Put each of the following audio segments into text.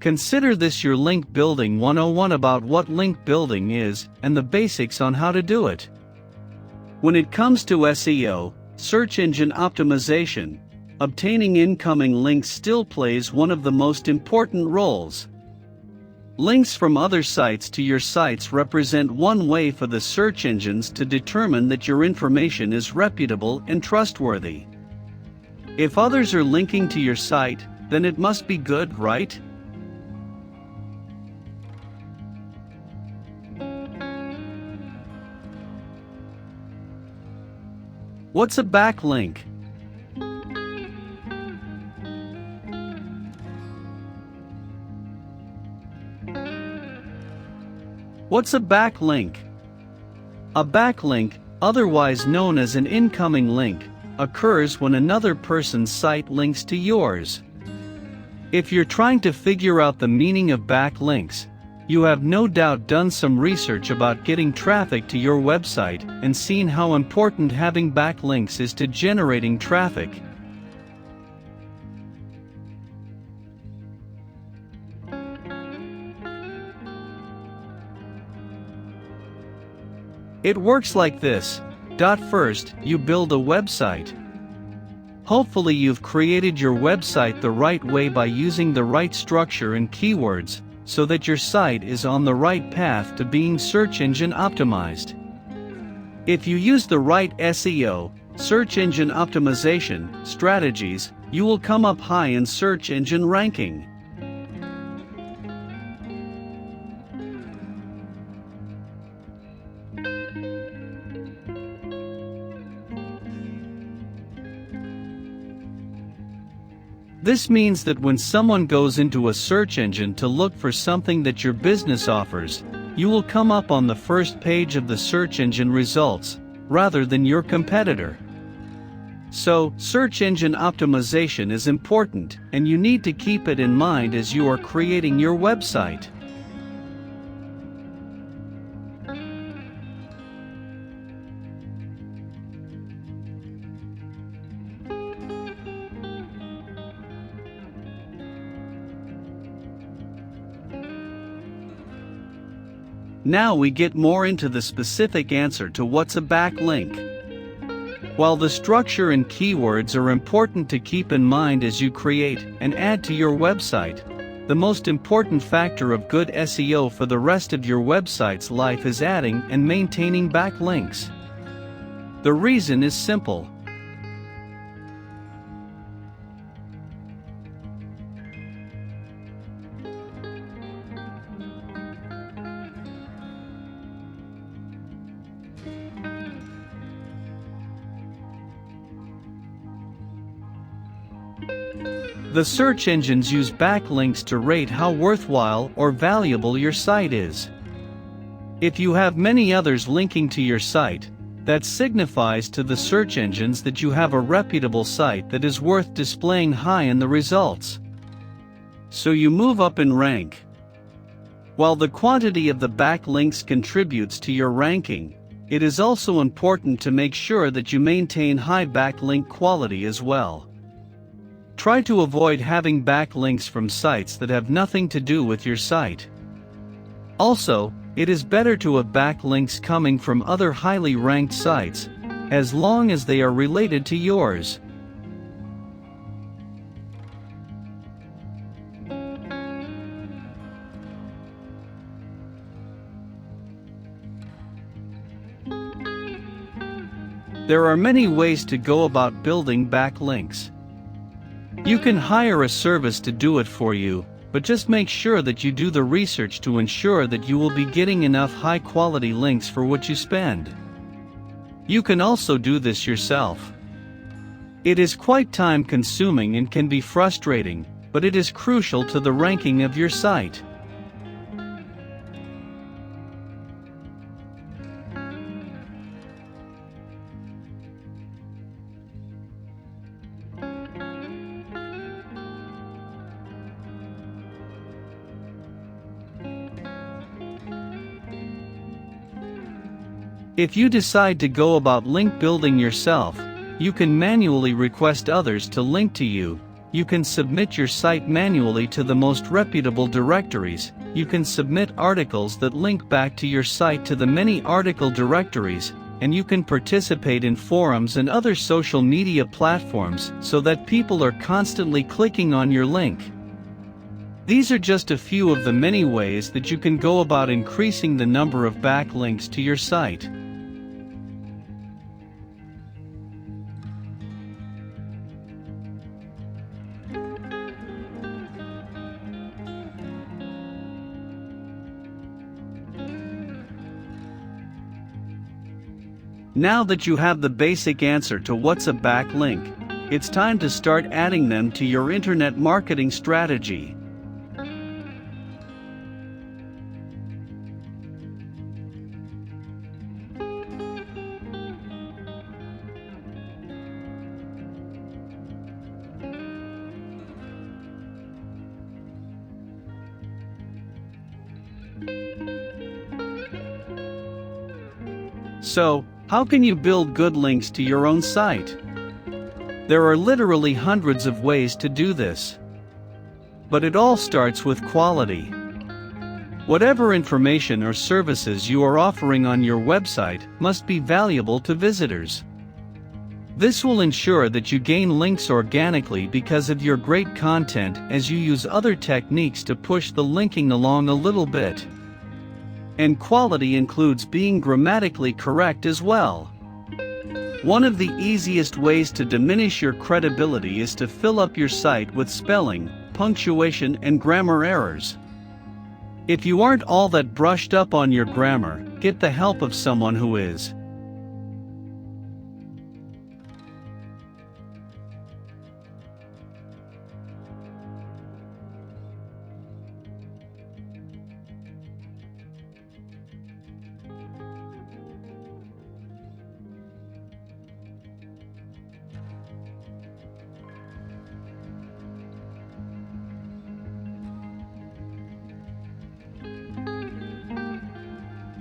Consider this your link building 101 about what link building is and the basics on how to do it. When it comes to SEO, search engine optimization, obtaining incoming links still plays one of the most important roles. Links from other sites to your sites represent one way for the search engines to determine that your information is reputable and trustworthy. If others are linking to your site, then it must be good, right? What's a backlink? What's a backlink? A backlink, otherwise known as an incoming link, occurs when another person's site links to yours. If you're trying to figure out the meaning of backlinks, you have no doubt done some research about getting traffic to your website and seen how important having backlinks is to generating traffic. It works like this. First, you build a website. Hopefully you've created your website the right way by using the right structure and keywords, so that your site is on the right path to being search engine optimized. If you use the right SEO, search engine optimization, strategies, you will come up high in search engine ranking. This means that when someone goes into a search engine to look for something that your business offers, you will come up on the first page of the search engine results, rather than your competitor. So, search engine optimization is important, and you need to keep it in mind as you are creating your website. Now we get more into the specific answer to what's a backlink. While the structure and keywords are important to keep in mind as you create and add to your website, the most important factor of good SEO for the rest of your website's life is adding and maintaining backlinks. The reason is simple. The search engines use backlinks to rate how worthwhile or valuable your site is. If you have many others linking to your site, that signifies to the search engines that you have a reputable site that is worth displaying high in the results. So you move up in rank. While the quantity of the backlinks contributes to your ranking, it is also important to make sure that you maintain high backlink quality as well. Try to avoid having backlinks from sites that have nothing to do with your site. Also, it is better to have backlinks coming from other highly ranked sites, as long as they are related to yours. There are many ways to go about building backlinks. You can hire a service to do it for you, but just make sure that you do the research to ensure that you will be getting enough high-quality links for what you spend. You can also do this yourself. It is quite time-consuming and can be frustrating, but it is crucial to the ranking of your site. If you decide to go about link building yourself, you can manually request others to link to you, You can submit your site manually to the most reputable directories. You can submit articles that link back to your site to the many article directories, and you can participate in forums and other social media platforms so that people are constantly clicking on your link. These are just a few of the many ways that you can go about increasing the number of backlinks to your site. Now that you have the basic answer to what's a backlink, it's time to start adding them to your internet marketing strategy. So, how can you build good links to your own site? There are literally hundreds of ways to do this. But it all starts with quality. Whatever information or services you are offering on your website must be valuable to visitors. This will ensure that you gain links organically because of your great content, as you use other techniques to push the linking along a little bit. And quality includes being grammatically correct as well. One of the easiest ways to diminish your credibility is to fill up your site with spelling, punctuation, and grammar errors. If you aren't all that brushed up on your grammar, get the help of someone who is.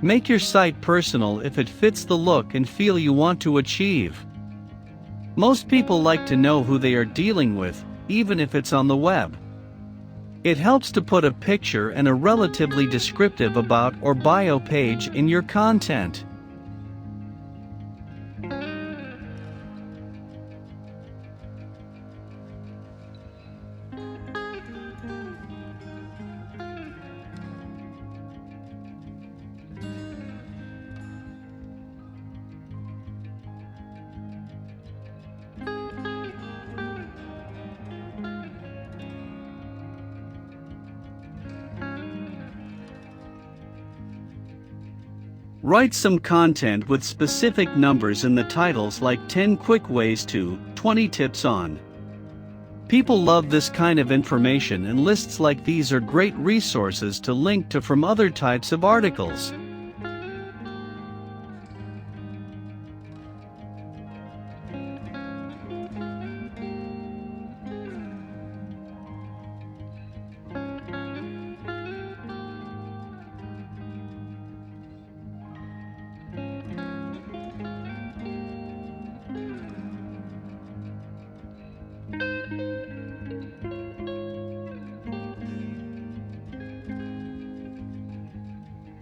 Make your site personal if it fits the look and feel you want to achieve. Most people like to know who they are dealing with, even if it's on the web. It helps to put a picture and a relatively descriptive about or bio page in your content. Write some content with specific numbers in the titles, like 10 quick ways to, 20 tips on. People love this kind of information, and lists like these are great resources to link to from other types of articles.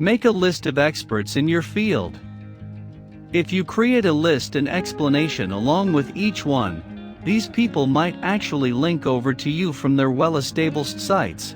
Make a list of experts in your field. If you create a list and explanation along with each one, these people might actually link over to you from their well-established sites.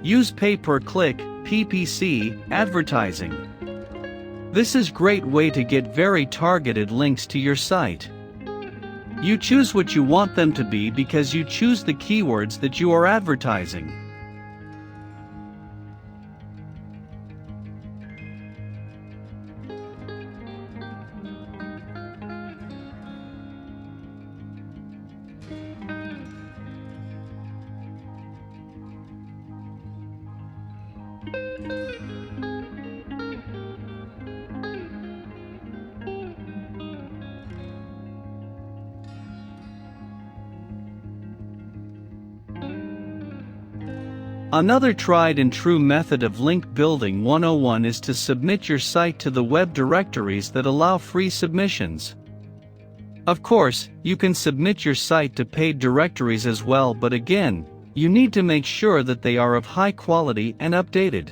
Use pay-per-click advertising. This is a great way to get very targeted links to your site. You choose what you want them to be because you choose the keywords that you are advertising. Another tried and true method of link building 101 is to submit your site to the web directories that allow free submissions. Of course, you can submit your site to paid directories as well, but again, you need to make sure that they are of high quality and updated.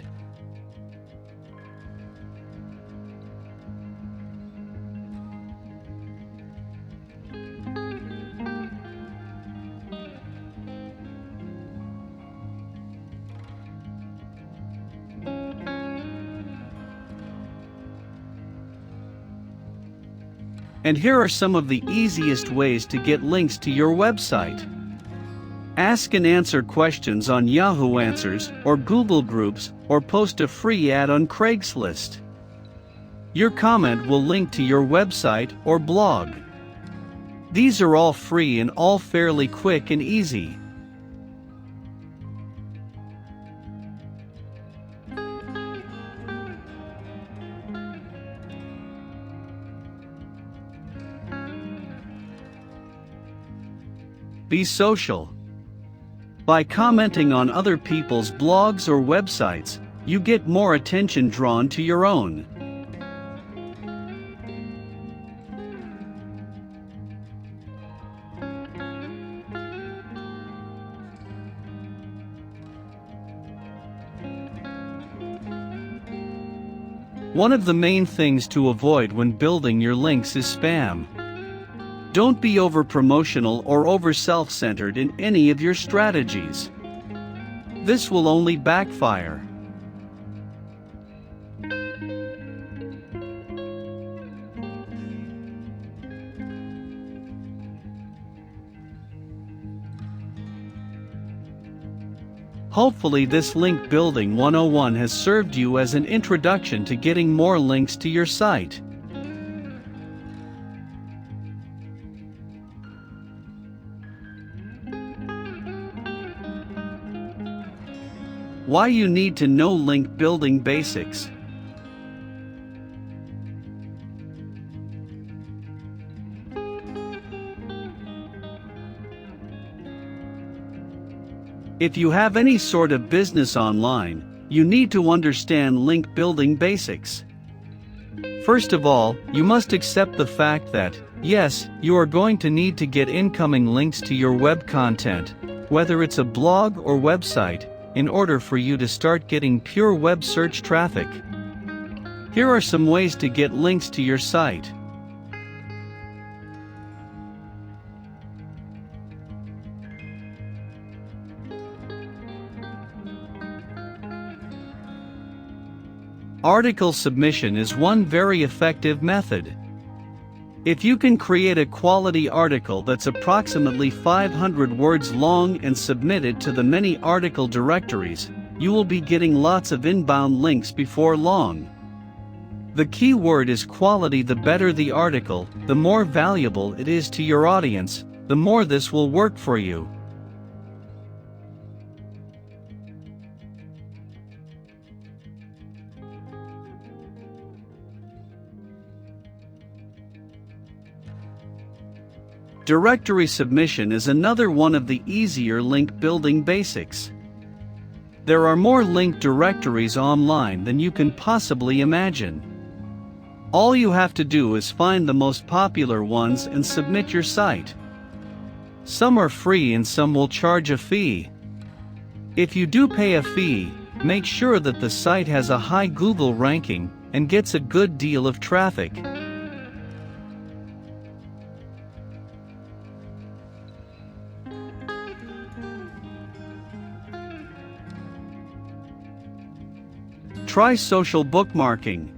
And here are some of the easiest ways to get links to your website. Ask and answer questions on Yahoo Answers or Google Groups, or post a free ad on Craigslist. Your comment will link to your website or blog. These are all free and all fairly quick and easy. Be social. By commenting on other people's blogs or websites, you get more attention drawn to your own. One of the main things to avoid when building your links is spam. Don't be over-promotional or over-self-centered in any of your strategies. This will only backfire. Hopefully this link building 101 has served you as an introduction to getting more links to your site. Why you need to know link building basics. If you have any sort of business online, you need to understand link building basics. First of all, you must accept the fact that, yes, you are going to need to get incoming links to your web content, whether it's a blog or website, in order for you to start getting pure web search traffic. Here are some ways to get links to your site. Article submission is one very effective method. If you can create a quality article that's approximately 500 words long and submit it to the many article directories, you will be getting lots of inbound links before long. The key word is quality. The better the article, the more valuable it is to your audience, the more this will work for you. Directory submission is another one of the easier link building basics. There are more link directories online than you can possibly imagine. All you have to do is find the most popular ones and submit your site. Some are free and some will charge a fee. If you do pay a fee, make sure that the site has a high Google ranking and gets a good deal of traffic. Try social bookmarking.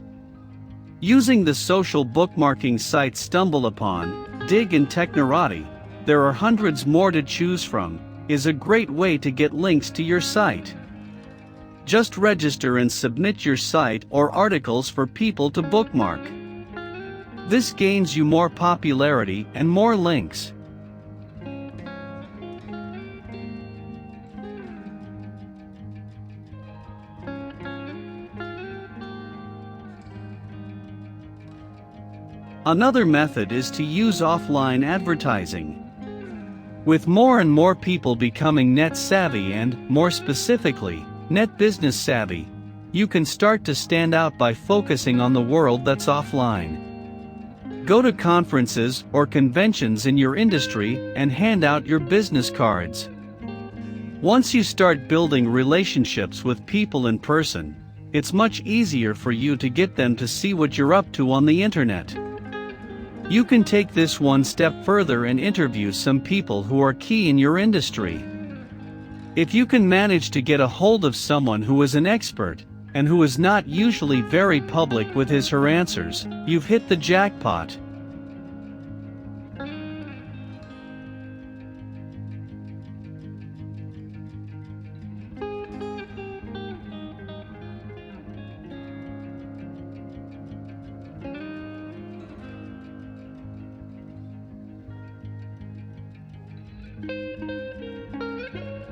Using the social bookmarking sites StumbleUpon, Dig and Technorati, there are hundreds more to choose from, is a great way to get links to your site. Just register and submit your site or articles for people to bookmark. This gains you more popularity and more links. Another method is to use offline advertising. With more and more people becoming net savvy and, more specifically, net business savvy, you can start to stand out by focusing on the world that's offline. Go to conferences or conventions in your industry and hand out your business cards. Once you start building relationships with people in person, it's much easier for you to get them to see what you're up to on the internet. You can take this one step further and interview some people who are key in your industry. If you can manage to get a hold of someone who is an expert, and who is not usually very public with his/her answers, you've hit the jackpot.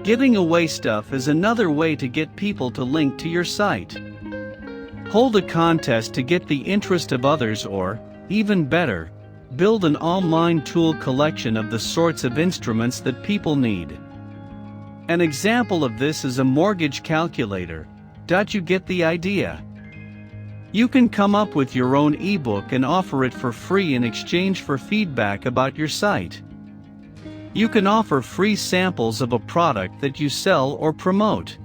Giving away stuff is another way to get people to link to your site. Hold a contest to get the interest of others or, even better, build an online tool collection of the sorts of instruments that people need. An example of this is a mortgage calculator. You get the idea? You can come up with your own ebook and offer it for free in exchange for feedback about your site. You can offer free samples of a product that you sell or promote.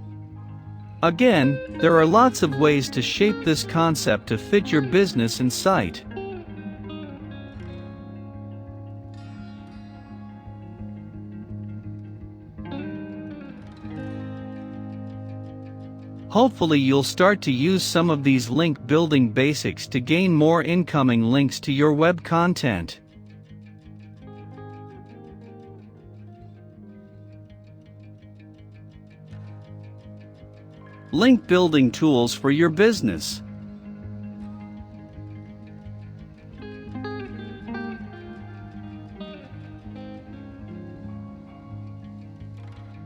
Again, there are lots of ways to shape this concept to fit your business and site. Hopefully you'll start to use some of these link building basics to gain more incoming links to your web content. Link building tools for your business.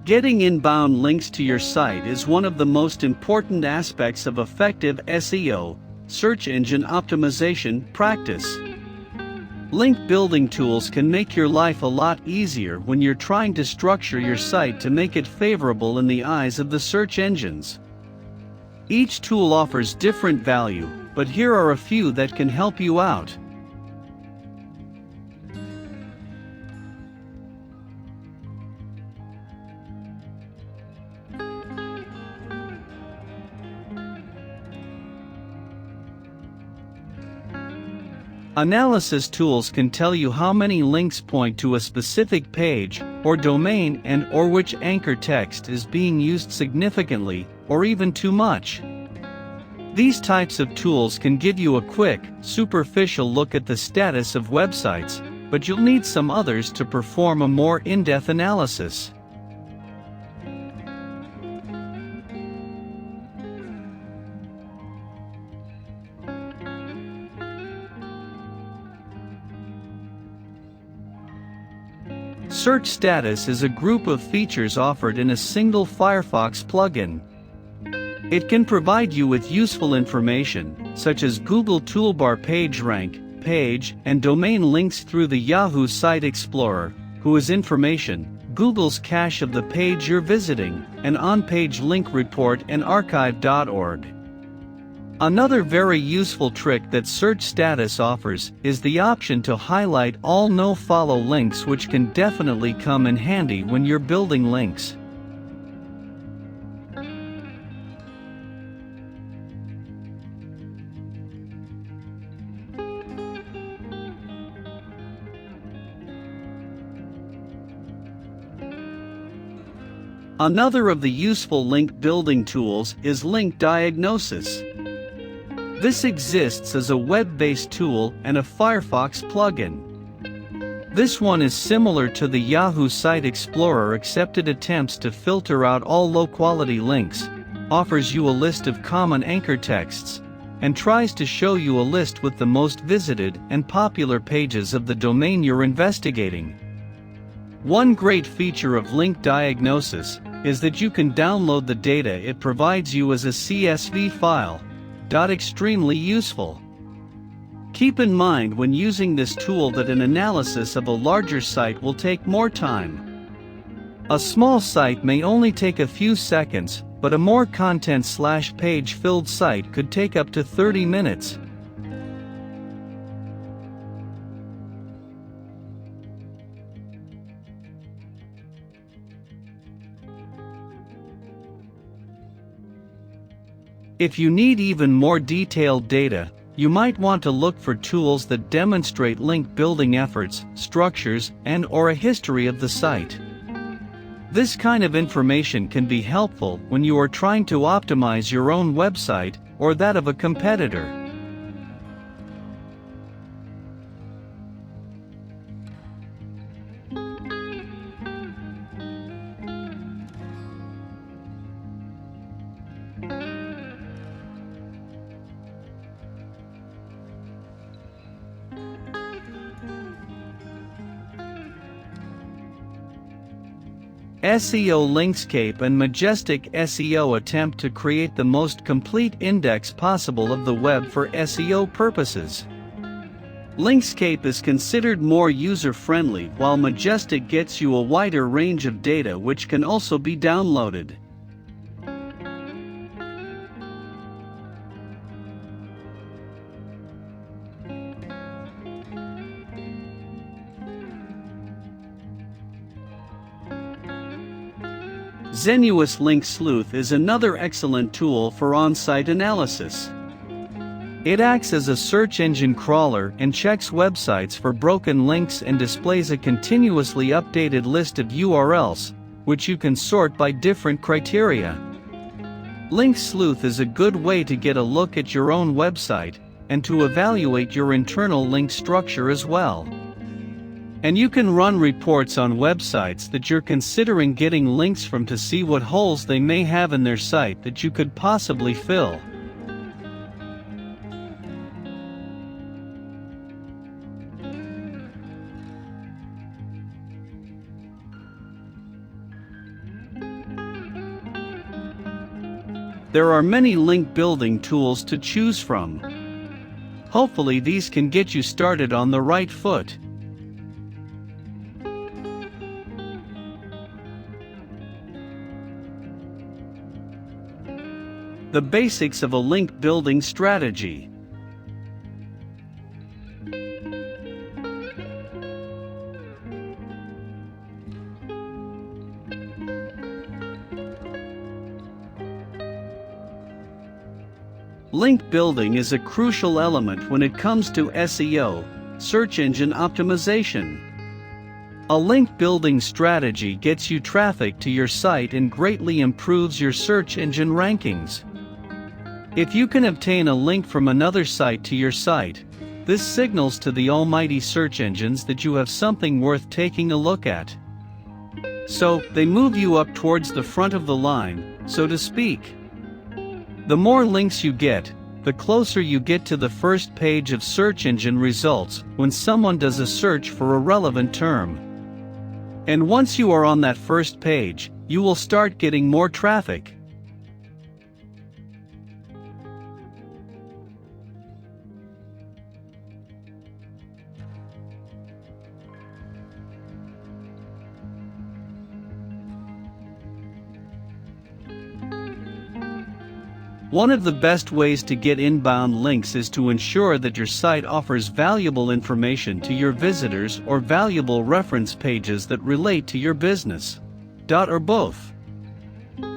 Getting inbound links to your site is one of the most important aspects of effective SEO, search engine optimization, practice. Link building tools can make your life a lot easier when you're trying to structure your site to make it favorable in the eyes of the search engines. Each tool offers different value, but here are a few that can help you out. Analysis tools can tell you how many links point to a specific page or domain and/or which anchor text is being used significantly or even too much. These types of tools can give you a quick, superficial look at the status of websites, but you'll need some others to perform a more in-depth analysis. Search Status is a group of features offered in a single Firefox plugin. It can provide you with useful information, such as Google Toolbar PageRank, page, and domain links through the Yahoo Site Explorer, who information, Google's cache of the page you're visiting, an on-page link report and archive.org. Another very useful trick that Search Status offers is the option to highlight all no-follow links, which can definitely come in handy when you're building links. Another of the useful link building tools is link diagnosis. This exists as a web-based tool and a Firefox plugin. This one is similar to the Yahoo Site Explorer, except it attempts to filter out all low-quality links, offers you a list of common anchor texts, and tries to show you a list with the most visited and popular pages of the domain you're investigating. One great feature of link diagnosis is that you can download the data it provides you as a CSV file. Extremely useful. Keep in mind when using this tool that an analysis of a larger site will take more time. A small site may only take a few seconds, but a more content/page filled site could take up to 30 minutes. If you need even more detailed data, you might want to look for tools that demonstrate link building efforts, structures, and/or a history of the site. This kind of information can be helpful when you are trying to optimize your own website or that of a competitor. SEO Linkscape and Majestic SEO attempt to create the most complete index possible of the web for SEO purposes. Linkscape is considered more user-friendly, while Majestic gets you a wider range of data which can also be downloaded. Zenuous Link Sleuth is another excellent tool for on-site analysis. It acts as a search engine crawler and checks websites for broken links and displays a continuously updated list of URLs, which you can sort by different criteria. Link Sleuth is a good way to get a look at your own website and to evaluate your internal link structure as well. And you can run reports on websites that you're considering getting links from to see what holes they may have in their site that you could possibly fill. There are many link building tools to choose from. Hopefully these can get you started on the right foot. The basics of a link building strategy. Link building is a crucial element when it comes to SEO, search engine optimization. A link building strategy gets you traffic to your site and greatly improves your search engine rankings. If you can obtain a link from another site to your site, this signals to the almighty search engines that you have something worth taking a look at. So, they move you up towards the front of the line, so to speak. The more links you get, the closer you get to the first page of search engine results when someone does a search for a relevant term. And once you are on that first page, you will start getting more traffic. One of the best ways to get inbound links is to ensure that your site offers valuable information to your visitors or valuable reference pages that relate to your business. Or both.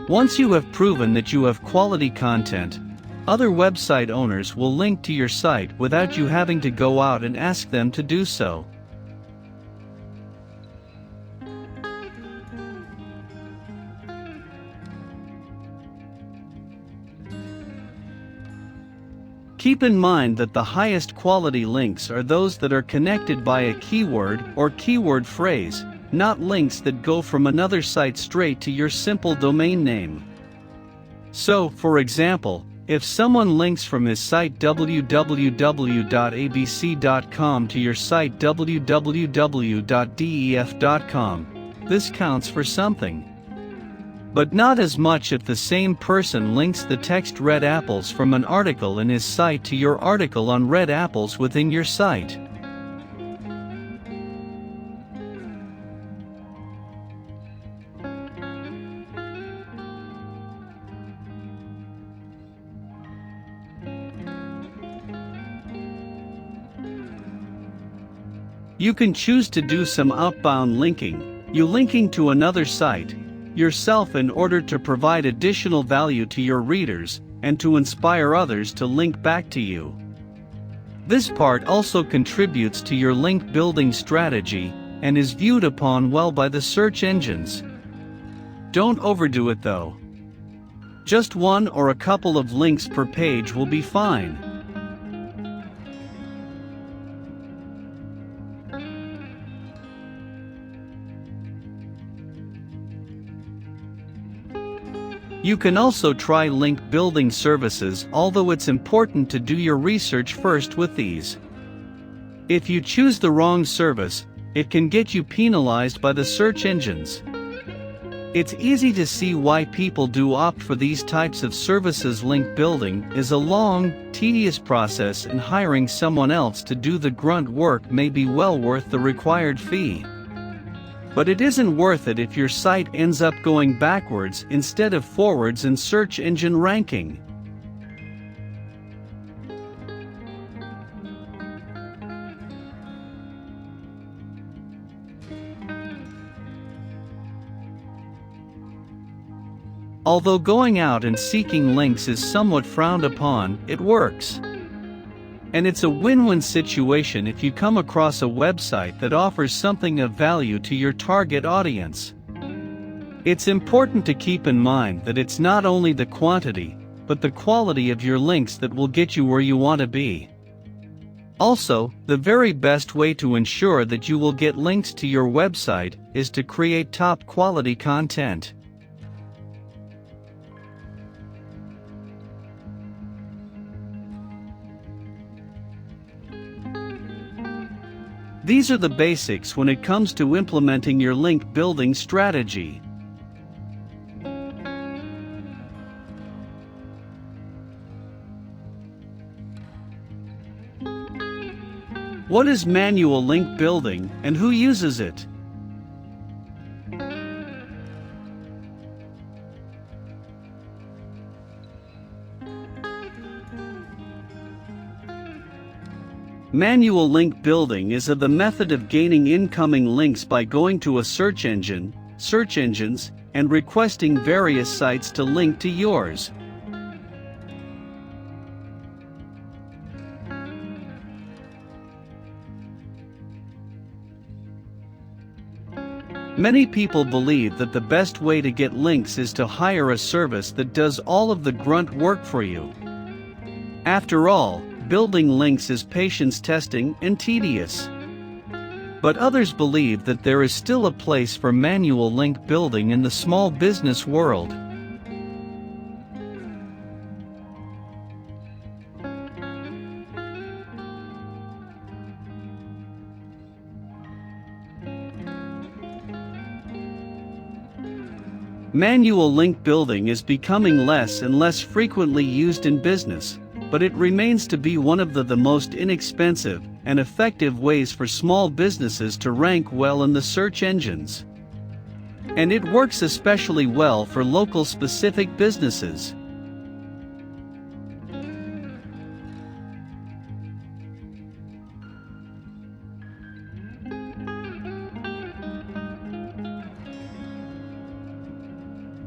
Once you have proven that you have quality content, other website owners will link to your site without you having to go out and ask them to do so. Keep in mind that the highest quality links are those that are connected by a keyword or keyword phrase, not links that go from another site straight to your simple domain name. So, for example, if someone links from his site www.abc.com to your site www.def.com, this counts for something. but not as much if the same person links the text red apples from an article in his site to your article on red apples within your site. You can choose to do some outbound linking, you linking to another site, yourself in order to provide additional value to your readers, and to inspire others to link back to you. This part also contributes to your link building strategy, and is viewed upon well by the search engines. Don't overdo it though. Just one or a couple of links per page will be fine. You can also try link building services, although it's important to do your research first with these. If you choose the wrong service, it can get you penalized by the search engines. It's easy to see why people do opt for these types of services. Link building is a long, tedious process, and hiring someone else to do the grunt work may be well worth the required fee. But it isn't worth it if your site ends up going backwards instead of forwards in search engine ranking. Although going out and seeking links is somewhat frowned upon, it works. And it's a win-win situation if you come across a website that offers something of value to your target audience. It's important to keep in mind that it's not only the quantity, but the quality of your links that will get you where you want to be. Also, the very best way to ensure that you will get links to your website is to create top-quality content. These are the basics when it comes to implementing your link building strategy. What is manual link building, and who uses it? Manual link building is the method of gaining incoming links by going to a search engines, and requesting various sites to link to yours. Many people believe that the best way to get links is to hire a service that does all of the grunt work for you. After all, building links is patience testing and tedious. But others believe that there is still a place for manual link building in the small business world. Manual link building is becoming less and less frequently used in business, but it remains to be one of the most inexpensive and effective ways for small businesses to rank well in the search engines. And it works especially well for local specific businesses.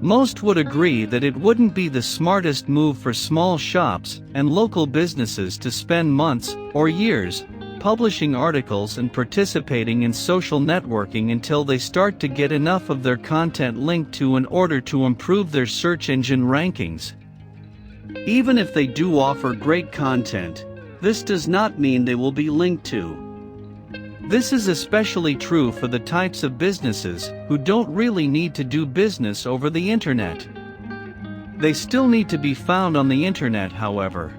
Most would agree that it wouldn't be the smartest move for small shops and local businesses to spend months or years publishing articles and participating in social networking until they start to get enough of their content linked to in order to improve their search engine rankings. Even if they do offer great content, this does not mean they will be linked to. This is especially true for the types of businesses who don't really need to do business over the internet. They still need to be found on the internet, however.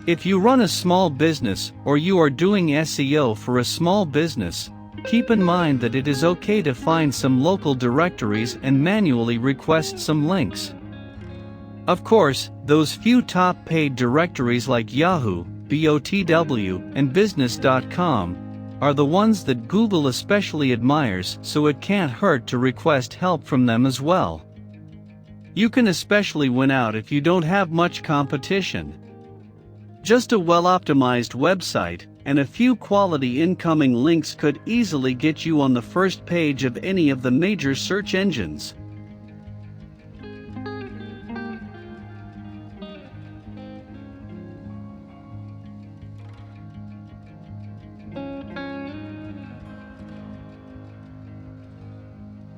If you run a small business or you are doing SEO for a small business, keep in mind that it is okay to find some local directories and manually request some links. Of course, those few top paid directories like Yahoo, BOTW, and Business.com are the ones that Google especially admires, so it can't hurt to request help from them as well. You can especially win out if you don't have much competition. Just a well-optimized website and a few quality incoming links could easily get you on the first page of any of the major search engines.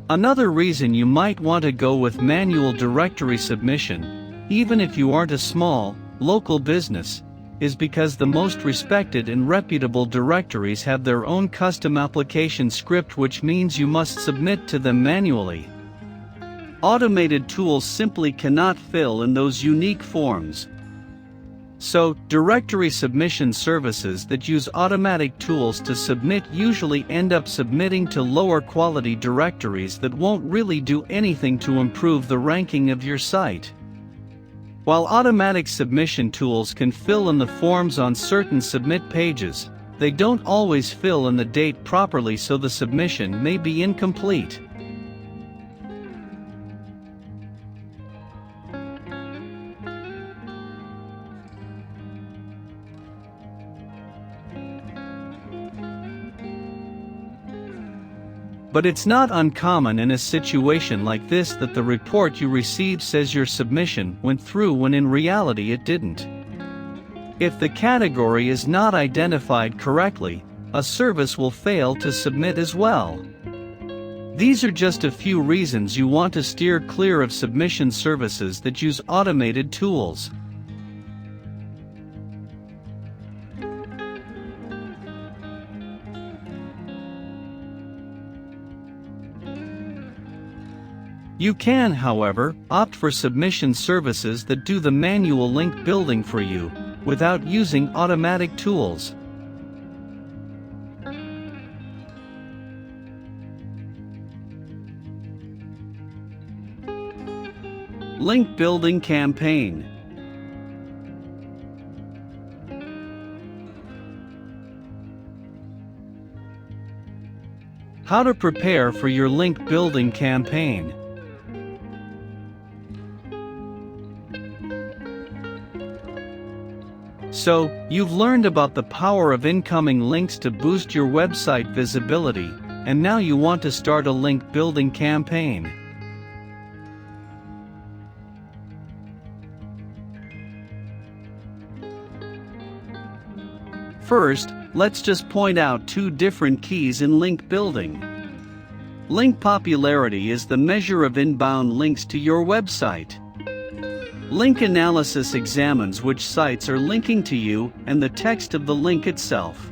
Another reason you might want to go with manual directory submission, even if you aren't a small, local business, is because the most respected and reputable directories have their own custom application script, which means you must submit to them manually. Automated tools simply cannot fill in those unique forms. So, directory submission services that use automatic tools to submit usually end up submitting to lower quality directories that won't really do anything to improve the ranking of your site. While automatic submission tools can fill in the forms on certain submit pages, they don't always fill in the date properly, so the submission may be incomplete. But it's not uncommon in a situation like this that the report you receive says your submission went through when in reality it didn't. If the category is not identified correctly, a service will fail to submit as well. These are just a few reasons you want to steer clear of submission services that use automated tools. You can, however, opt for submission services that do the manual link building for you, without using automatic tools. Link building campaign. How to prepare for your link building campaign. So, you've learned about the power of incoming links to boost your website visibility, and now you want to start a link building campaign. First, let's just point out two different keys in link building. Link popularity is the measure of inbound links to your website. Link analysis examines which sites are linking to you and the text of the link itself.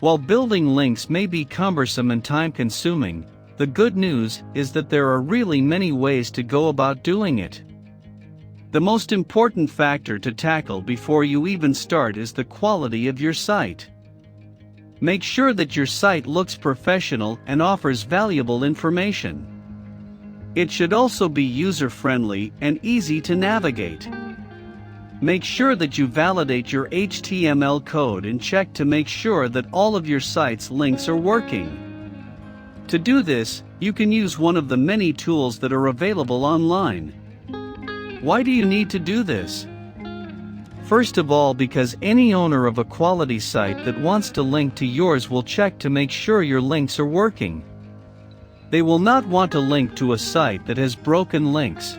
While building links may be cumbersome and time-consuming, the good news is that there are really many ways to go about doing it. The most important factor to tackle before you even start is the quality of your site. Make sure that your site looks professional and offers valuable information. It should also be user-friendly and easy to navigate. Make sure that you validate your HTML code and check to make sure that all of your site's links are working. To do this, you can use one of the many tools that are available online. Why do you need to do this? First of all, because any owner of a quality site that wants to link to yours will check to make sure your links are working. They will not want to link to a site that has broken links.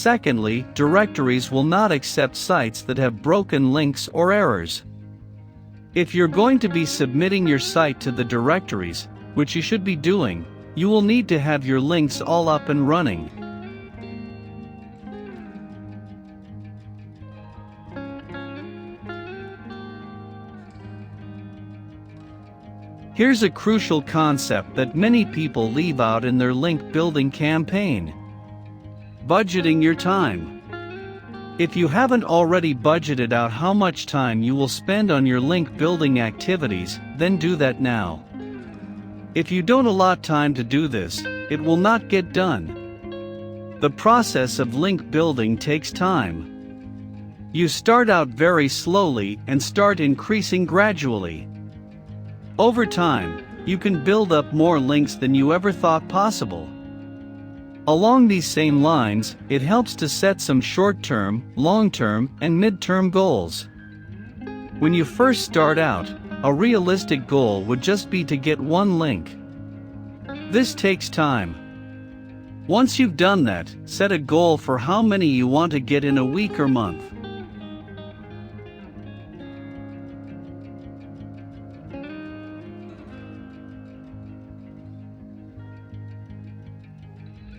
Secondly, directories will not accept sites that have broken links or errors. If you're going to be submitting your site to the directories, which you should be doing, you will need to have your links all up and running. Here's a crucial concept that many people leave out in their link building campaign: budgeting your time. If you haven't already budgeted out how much time you will spend on your link building activities, then do that now. If you don't allot time to do this, it will not get done. The process of link building takes time. You start out very slowly and start increasing gradually. Over time, you can build up more links than you ever thought possible. Along these same lines, it helps to set some short-term, long-term, and mid-term goals. When you first start out, a realistic goal would just be to get one link. This takes time. Once you've done that, set a goal for how many you want to get in a week or month.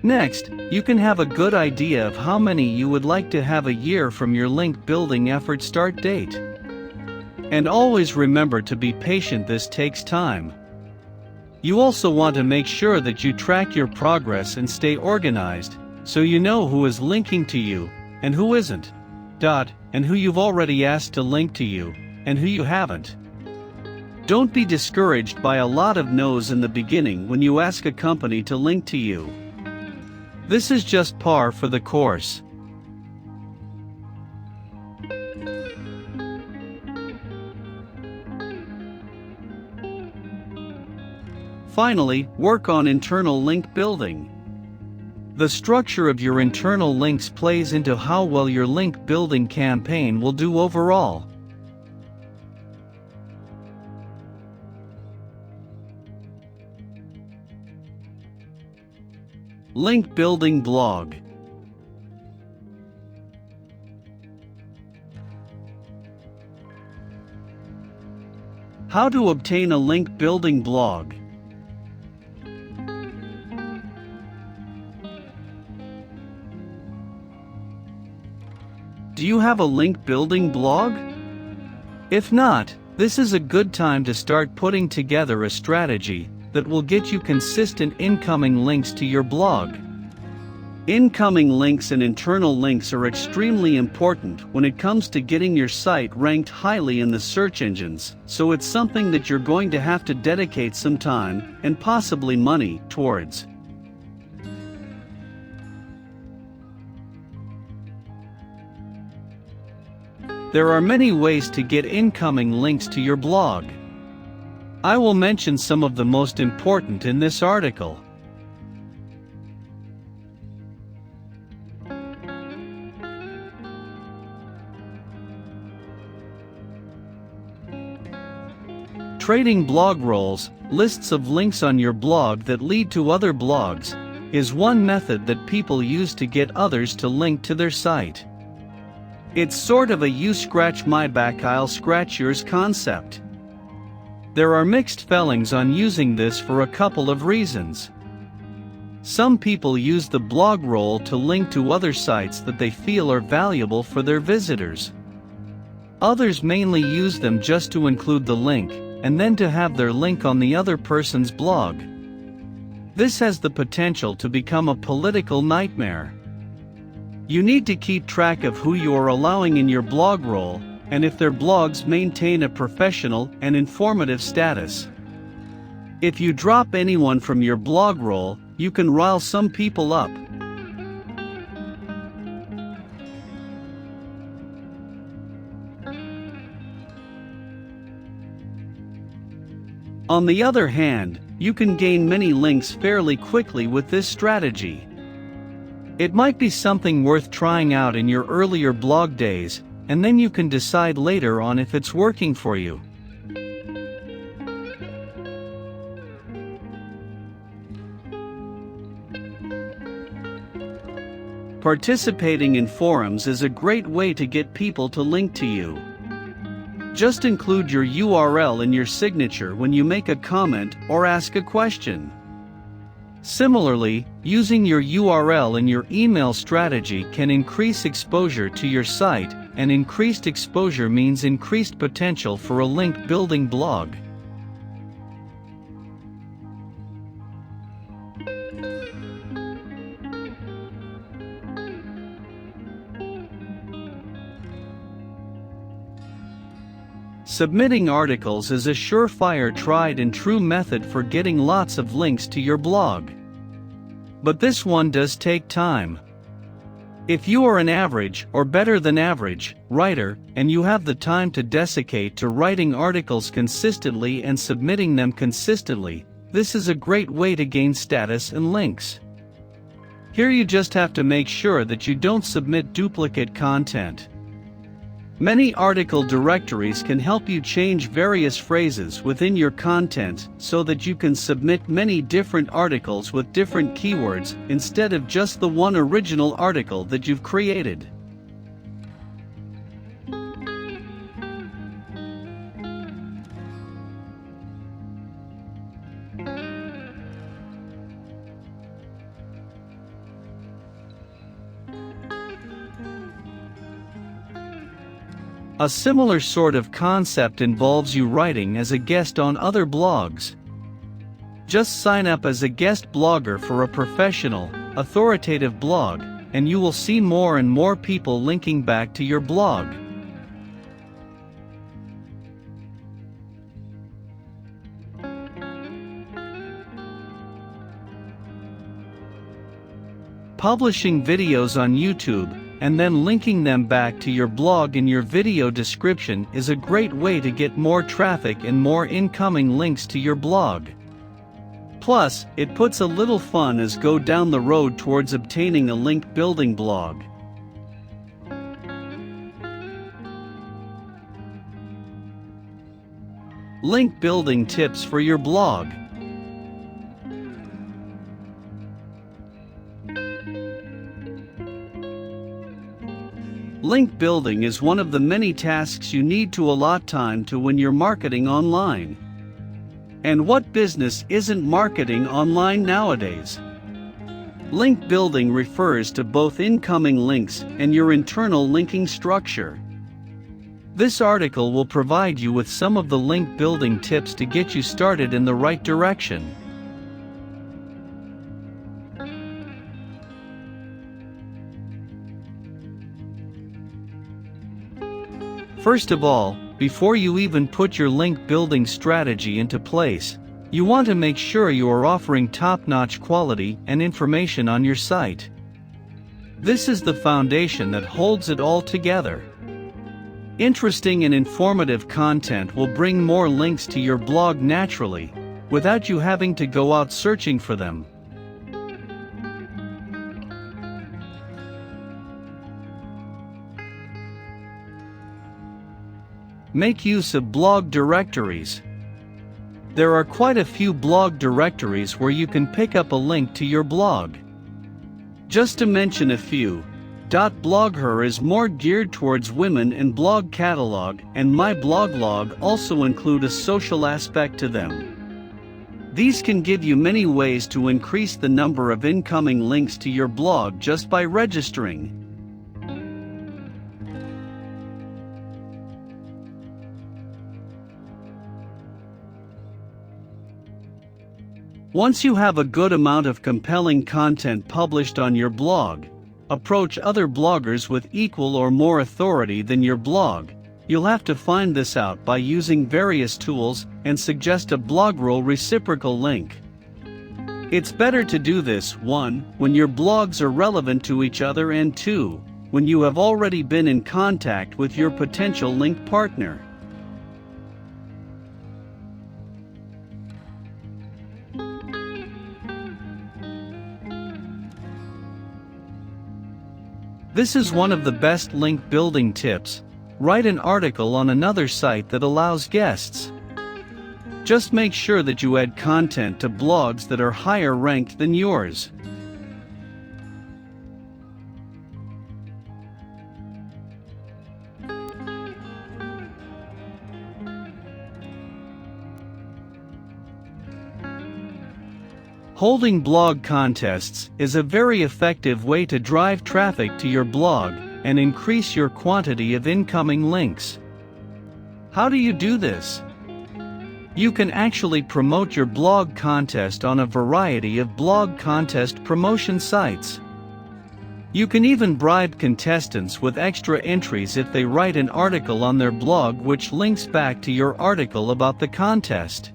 Next, you can have a good idea of how many you would like to have a year from your link building effort start date. And always remember to be patient, this takes time. You also want to make sure that you track your progress and stay organized, so you know who is linking to you, and who isn't. And who you've already asked to link to you, and who you haven't. Don't be discouraged by a lot of no's in the beginning when you ask a company to link to you. This is just par for the course. Finally, work on internal link building. The structure of your internal links plays into how well your link building campaign will do overall. Link building blog. How to obtain a link building blog. Do you have a link building blog? If not, this is a good time to start putting together a strategy that will get you consistent incoming links to your blog. Incoming links and internal links are extremely important when it comes to getting your site ranked highly in the search engines, so it's something that you're going to have to dedicate some time, and possibly money, towards. There are many ways to get incoming links to your blog. I will mention some of the most important in this article. Trading blog roles, lists of links on your blog that lead to other blogs, is one method that people use to get others to link to their site. It's sort of a you scratch my back, I'll scratch yours concept. There are mixed feelings on using this for a couple of reasons. Some people use the blog role to link to other sites that they feel are valuable for their visitors. Others mainly use them just to include the link, and then to have their link on the other person's blog. This has the potential to become a political nightmare. You need to keep track of who you are allowing in your blog role, and if their blogs maintain a professional and informative status. If you drop anyone from your blog role, you can rile some people up. On the other hand, you can gain many links fairly quickly with this strategy. It might be something worth trying out in your earlier blog days, and then you can decide later on if it's working for you. Participating in forums is a great way to get people to link to you. Just include your URL in your signature when you make a comment or ask a question. Similarly, using your URL in your email strategy can increase exposure to your site, and increased exposure means increased potential for a link-building blog. Submitting articles is a surefire, tried and true method for getting lots of links to your blog. But this one does take time. If you are an average or better than average writer, and you have the time to dedicate to writing articles consistently and submitting them consistently, this is a great way to gain status and links. Here you just have to make sure that you don't submit duplicate content. Many article directories can help you change various phrases within your content so that you can submit many different articles with different keywords instead of just the one original article that you've created. A similar sort of concept involves you writing as a guest on other blogs. Just sign up as a guest blogger for a professional, authoritative blog, and you will see more and more people linking back to your blog. Publishing videos on YouTube and then linking them back to your blog in your video description is a great way to get more traffic and more incoming links to your blog. Plus, it puts a little fun as go down the road towards obtaining a link building blog. Link building tips for your blog. Link building is one of the many tasks you need to allot time to when you're marketing online. And what business isn't marketing online nowadays? Link building refers to both incoming links and your internal linking structure. This article will provide you with some of the link building tips to get you started in the right direction. First of all, before you even put your link building strategy into place, you want to make sure you are offering top-notch quality and information on your site. This is the foundation that holds it all together. Interesting and informative content will bring more links to your blog naturally, without you having to go out searching for them. Make use of blog directories. There are quite a few blog directories where you can pick up a link to your blog. Just to mention a few, .blogger is more geared towards women, and Blog Catalog and My Bloglog also include a social aspect to them. These can give you many ways to increase the number of incoming links to your blog just by registering. Once you have a good amount of compelling content published on your blog, approach other bloggers with equal or more authority than your blog. You'll have to find this out by using various tools and suggest a blog-roll reciprocal link. It's better to do this, 1, when your blogs are relevant to each other, and 2, when you have already been in contact with your potential link partner. This is one of the best link building tips. Write an article on another site that allows guests. Just make sure that you add content to blogs that are higher ranked than yours. Holding blog contests is a very effective way to drive traffic to your blog and increase your quantity of incoming links. How do you do this? You can actually promote your blog contest on a variety of blog contest promotion sites. You can even bribe contestants with extra entries if they write an article on their blog which links back to your article about the contest.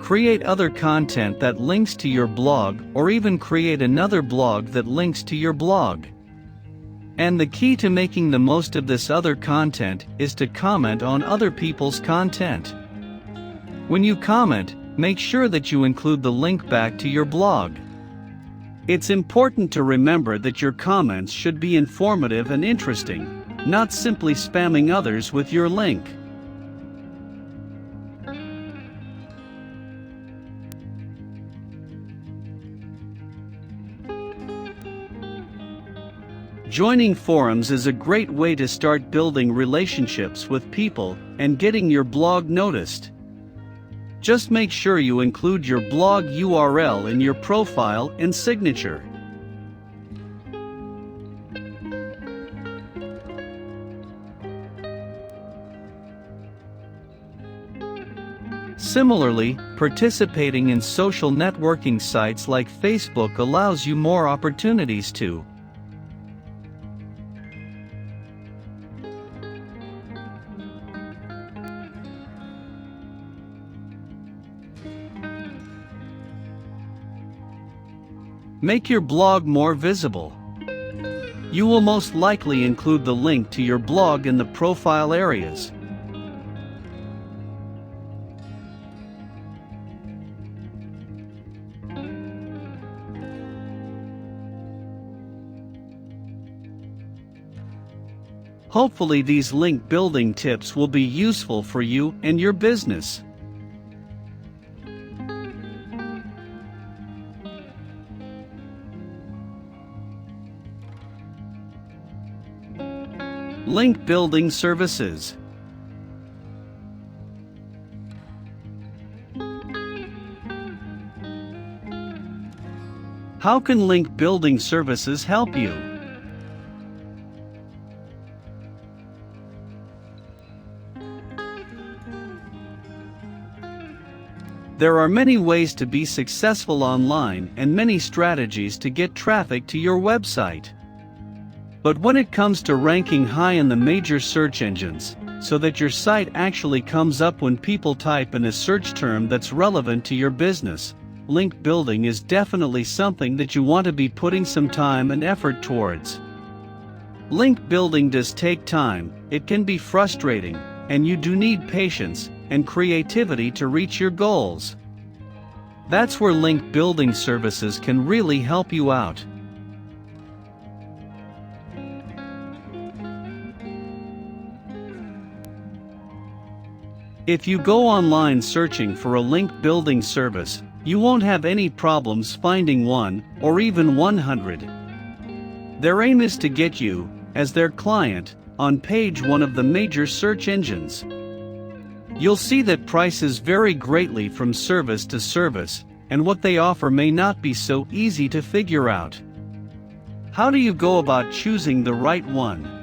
Create other content that links to your blog, or even create another blog that links to your blog. And the key to making the most of this other content is to comment on other people's content. When you comment, make sure that you include the link back to your blog. It's important to remember that your comments should be informative and interesting, not simply spamming others with your link. Joining forums is a great way to start building relationships with people and getting your blog noticed. Just make sure you include your blog URL in your profile and signature. Similarly, participating in social networking sites like Facebook allows you more opportunities to make your blog more visible. You will most likely include the link to your blog in the profile areas. Hopefully these link building tips will be useful for you and your business. Link building services. How can link building services help you? There are many ways to be successful online and many strategies to get traffic to your website. But when it comes to ranking high in the major search engines, so that your site actually comes up when people type in a search term that's relevant to your business, link building is definitely something that you want to be putting some time and effort towards. Link building does take time, it can be frustrating, and you do need patience and creativity to reach your goals. That's where link building services can really help you out. If you go online searching for a link building service, you won't have any problems finding one, or even 100. Their aim is to get you, as their client, on page 1 of the major search engines. You'll see that prices vary greatly from service to service, and what they offer may not be so easy to figure out. How do you go about choosing the right one?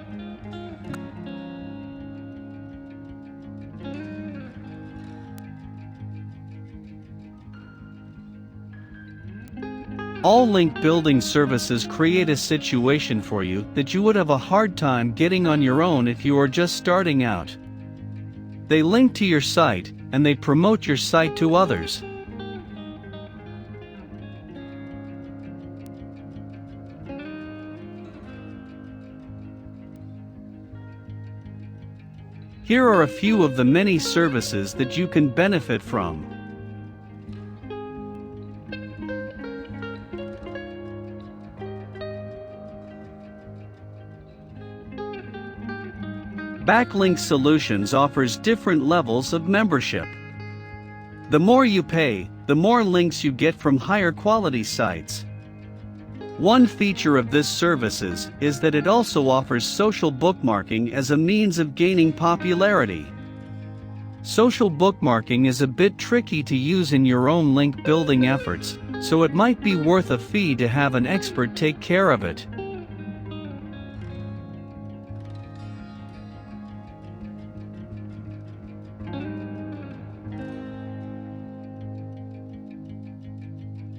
All link building services create a situation for you that you would have a hard time getting on your own if you are just starting out. They link to your site, and they promote your site to others. Here are a few of the many services that you can benefit from. Backlinks Solutions offers different levels of membership. The more you pay, the more links you get from higher quality sites. One feature of this services is that it also offers social bookmarking as a means of gaining popularity. Social bookmarking is a bit tricky to use in your own link building efforts, so it might be worth a fee to have an expert take care of it.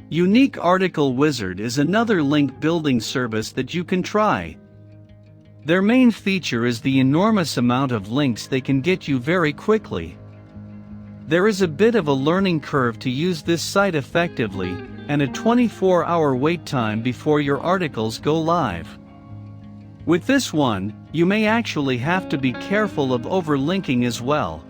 Unique Article Wizard is another link building service that you can try. Their main feature is the enormous amount of links they can get you very quickly. There is a bit of a learning curve to use this site effectively, and a 24-hour wait time before your articles go live. With this one, you may actually have to be careful of overlinking as well.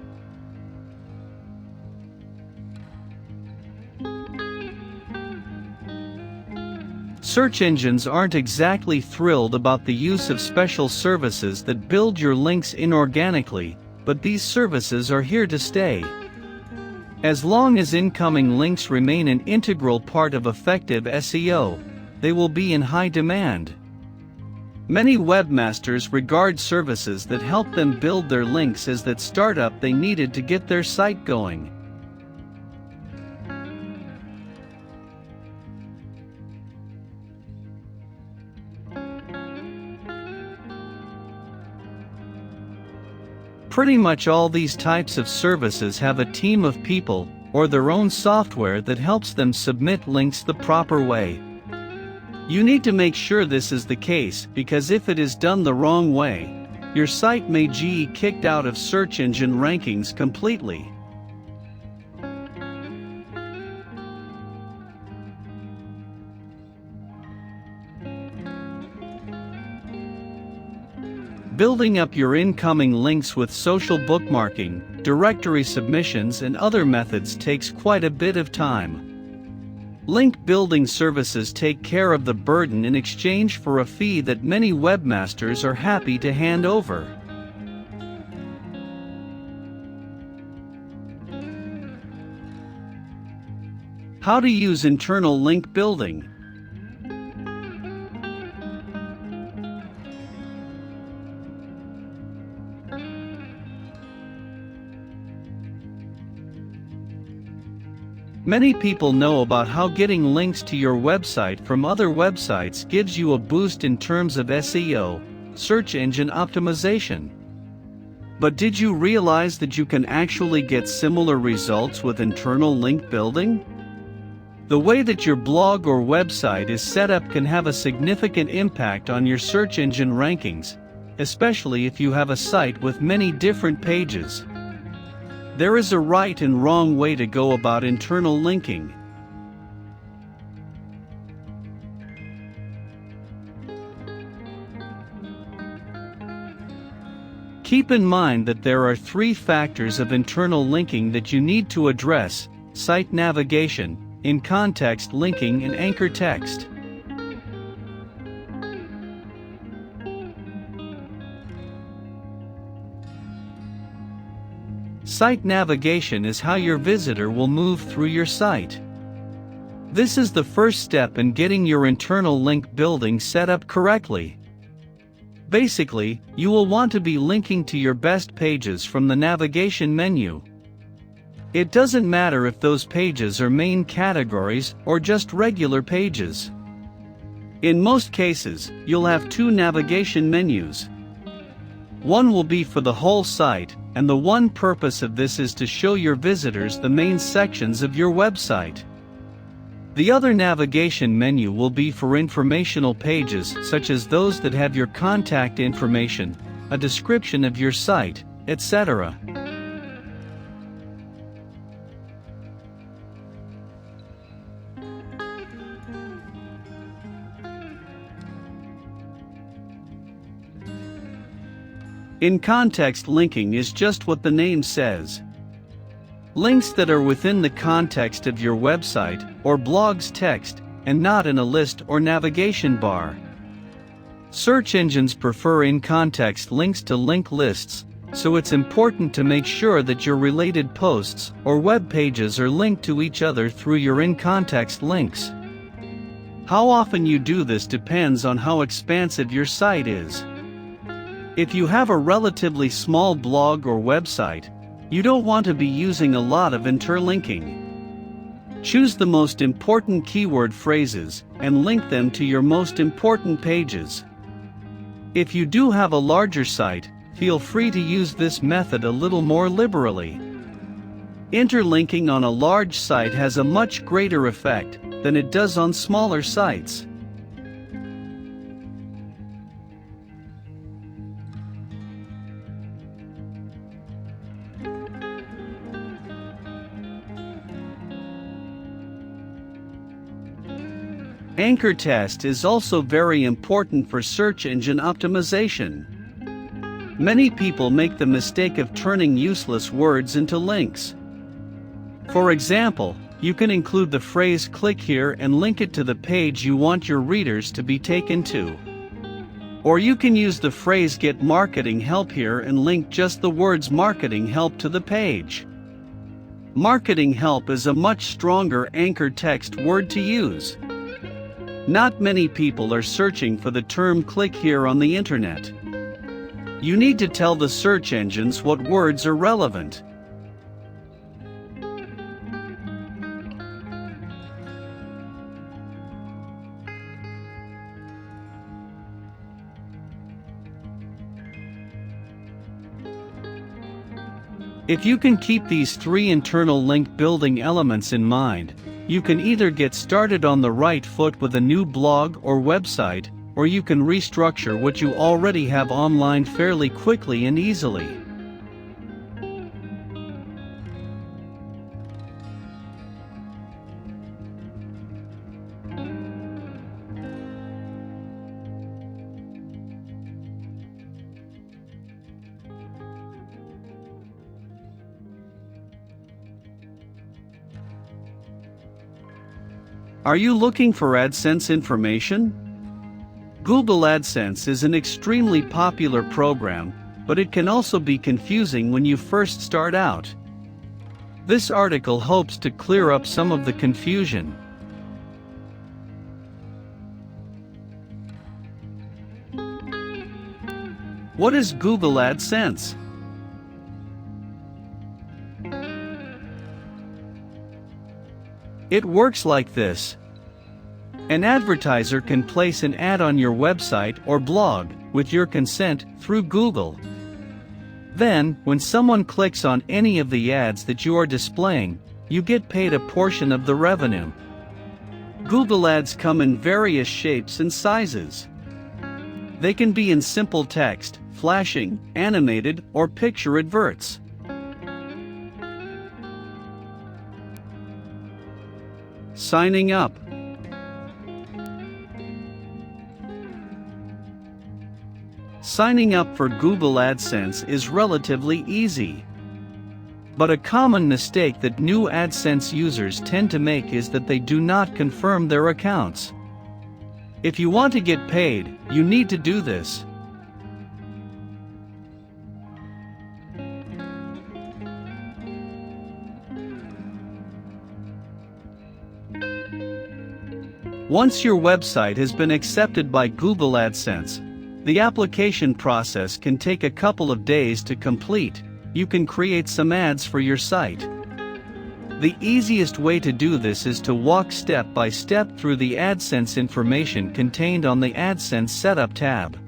Search engines aren't exactly thrilled about the use of special services that build your links inorganically, but these services are here to stay. As long as incoming links remain an integral part of effective SEO, they will be in high demand. Many webmasters regard services that help them build their links as that startup they needed to get their site going. Pretty much all these types of services have a team of people, or their own software that helps them submit links the proper way. You need to make sure this is the case, because if it is done the wrong way, your site may get kicked out of search engine rankings completely. Building up your incoming links with social bookmarking, directory submissions, and other methods takes quite a bit of time. Link building services take care of the burden in exchange for a fee that many webmasters are happy to hand over. How to use internal link building. Many people know about how getting links to your website from other websites gives you a boost in terms of SEO, search engine optimization. But did you realize that you can actually get similar results with internal link building? The way that your blog or website is set up can have a significant impact on your search engine rankings, especially if you have a site with many different pages. There is a right and wrong way to go about internal linking. Keep in mind that there are 3 factors of internal linking that you need to address: site navigation, in-context linking, and anchor text. Site navigation is how your visitor will move through your site. This is the first step in getting your internal link building set up correctly. Basically, you will want to be linking to your best pages from the navigation menu. It doesn't matter if those pages are main categories or just regular pages. In most cases, you'll have 2 navigation menus. One will be for the whole site, and the one purpose of this is to show your visitors the main sections of your website. The other navigation menu will be for informational pages, such as those that have your contact information, a description of your site, etc. In-context linking is just what the name says. Links that are within the context of your website or blog's text, and not in a list or navigation bar. Search engines prefer in-context links to linked lists, so it's important to make sure that your related posts or web pages are linked to each other through your in-context links. How often you do this depends on how expansive your site is. If you have a relatively small blog or website, you don't want to be using a lot of interlinking. Choose the most important keyword phrases and link them to your most important pages. If you do have a larger site, feel free to use this method a little more liberally. Interlinking on a large site has a much greater effect than it does on smaller sites. Anchor test is also very important for search engine optimization. Many people make the mistake of turning useless words into links. For example, you can include the phrase "click here" and link it to the page you want your readers to be taken to. Or you can use the phrase "get marketing help here" and link just the words "marketing help" to the page. Marketing help is a much stronger anchor text word to use. Not many people are searching for the term "click here" on the internet. You need to tell the search engines what words are relevant. If you can keep these three internal link building elements in mind, you can either get started on the right foot with a new blog or website, or you can restructure what you already have online fairly quickly and easily. Are you looking for AdSense information? Google AdSense is an extremely popular program, but it can also be confusing when you first start out. This article hopes to clear up some of the confusion. What is Google AdSense? It works like this. An advertiser can place an ad on your website or blog, with your consent, through Google. Then, when someone clicks on any of the ads that you are displaying, you get paid a portion of the revenue. Google ads come in various shapes and sizes. They can be in simple text, flashing, animated, or picture adverts. Signing up. Signing up for Google AdSense is relatively easy. But a common mistake that new AdSense users tend to make is that they do not confirm their accounts. If you want to get paid, you need to do this. Once your website has been accepted by Google AdSense, the application process can take a couple of days to complete. You can create some ads for your site. The easiest way to do this is to walk step by step through the AdSense information contained on the AdSense Setup tab.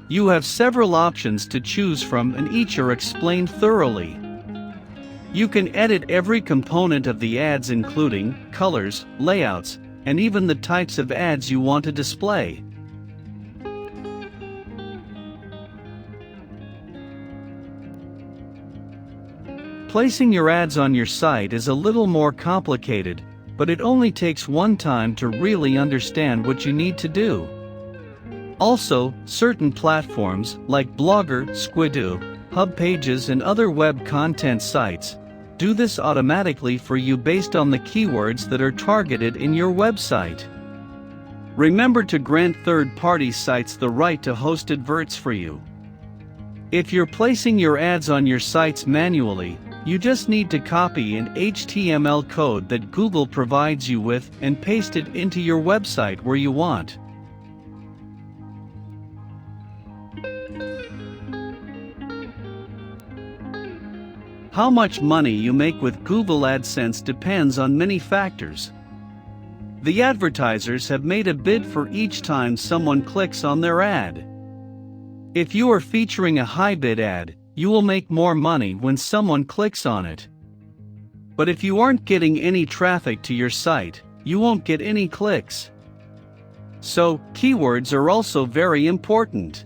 You have several options to choose from and each are explained thoroughly. You can edit every component of the ads including colors, layouts, and even the types of ads you want to display. Placing your ads on your site is a little more complicated, but it only takes one time to really understand what you need to do. Also, certain platforms like Blogger, Squidoo, HubPages and other web content sites do this automatically for you based on the keywords that are targeted in your website. Remember to grant third-party sites the right to host adverts for you. If you're placing your ads on your sites manually, You just need to copy an HTML code that Google provides you with and paste it into your website where you want. How much money you make with Google AdSense depends on many factors. The advertisers have made a bid for each time someone clicks on their ad. If you are featuring a high bid ad, you will make more money when someone clicks on it. But if you aren't getting any traffic to your site, you won't get any clicks. So, keywords are also very important.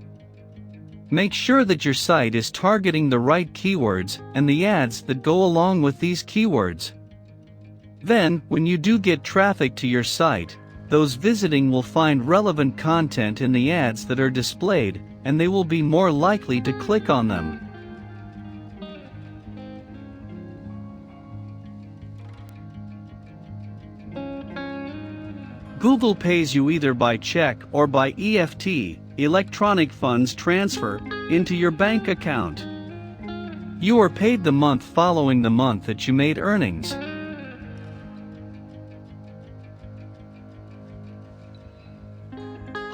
Make sure that your site is targeting the right keywords and the ads that go along with these keywords. Then, when you do get traffic to your site, those visiting will find relevant content in the ads that are displayed, and they will be more likely to click on them. Google pays you either by check or by EFT, electronic funds transfer, into your bank account. You are paid the month following the month that you made earnings.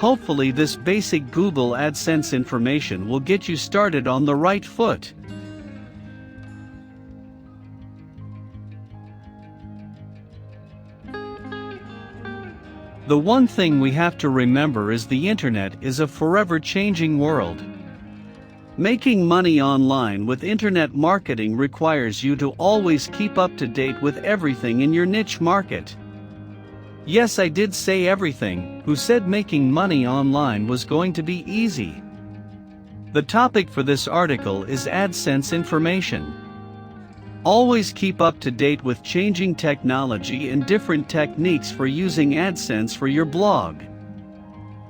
Hopefully this basic Google AdSense information will get you started on the right foot. The one thing we have to remember is the internet is a forever changing world. Making money online with internet marketing requires you to always keep up to date with everything in your niche market. Yes, I did say everything. Who said making money online was going to be easy? The topic for this article is AdSense information. Always keep up to date with changing technology and different techniques for using AdSense for your blog.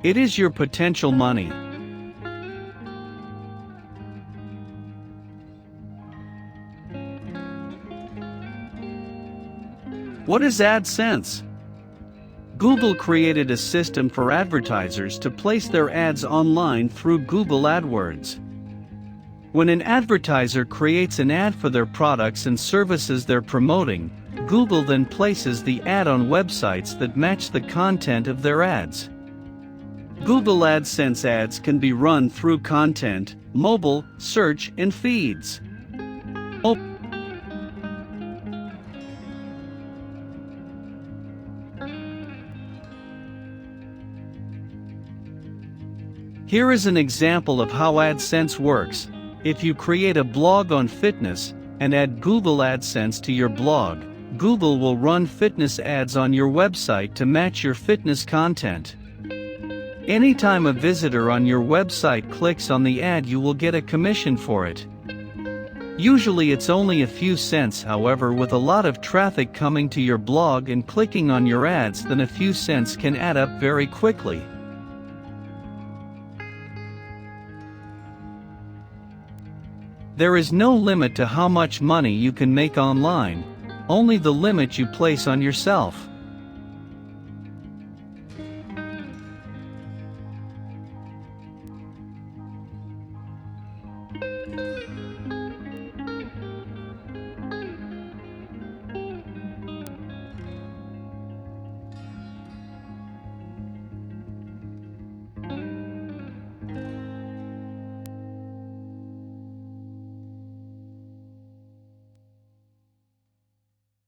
It is your potential money. What is AdSense? Google created a system for advertisers to place their ads online through Google AdWords. When an advertiser creates an ad for their products and services they're promoting, Google then places the ad on websites that match the content of their ads. Google AdSense ads can be run through content, mobile, search, and feeds. Here is an example of how AdSense works. If you create a blog on fitness and add Google AdSense to your blog, Google will run fitness ads on your website to match your fitness content. Anytime a visitor on your website clicks on the ad, you will get a commission for it. Usually it's only a few cents, however, with a lot of traffic coming to your blog and clicking on your ads, then a few cents can add up very quickly. There is no limit to how much money you can make online, only the limit you place on yourself.